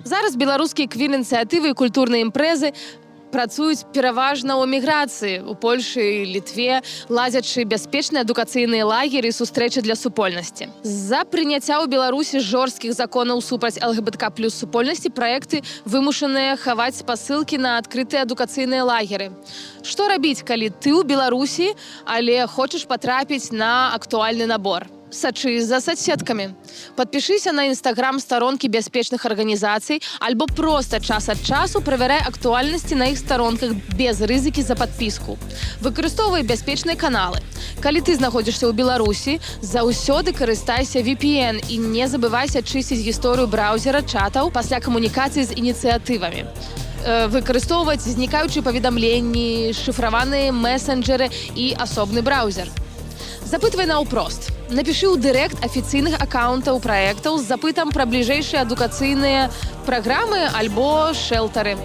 Зараз беларускія квір-ініцыятывы і культурныя імпрэзы працуюць пераважна ў эміграцыі. У Польшы і Літве ладзячы бяспечныя адукацыйныя лагеры і сустрэчы для супольнасці. З-за прыняцця ў Беларусі жорсткіх законаў супраць ЛГБТК+ супольнасці праекты вымушаныя хаваць спасылкі на адкрытыя адукацыйныя лагеры. Што рабіць, калі ты ў Беларусі, але хочаш патрапіць на актуальны набор? Сачы за соцсеткамі. Падпішыся на інстаграм-старонкі бяспечных арганізацый альбо проста час ад часу правярай актуальнасці на іх старонках без рызыкі за падпіску. Выкарыстоўвай бяспечныя каналы. Калі ты знаходзішся ў Беларусі, заўсёды карыстайся VPN і не забывайся чысціць гісторыю браузера чатаў пасля камунікацыі з ініцыятывамі. Выкарыстоўваць знікаючыя паведамленні, шыфраваныя месенджеры і асобны браузер. Запытвай наўпрост. Напішы ў дырэкт афіцыйных акаунтаў праектаў з запытам пра бліжэйшыя адукацыйныя праграмы альбо шэлтары.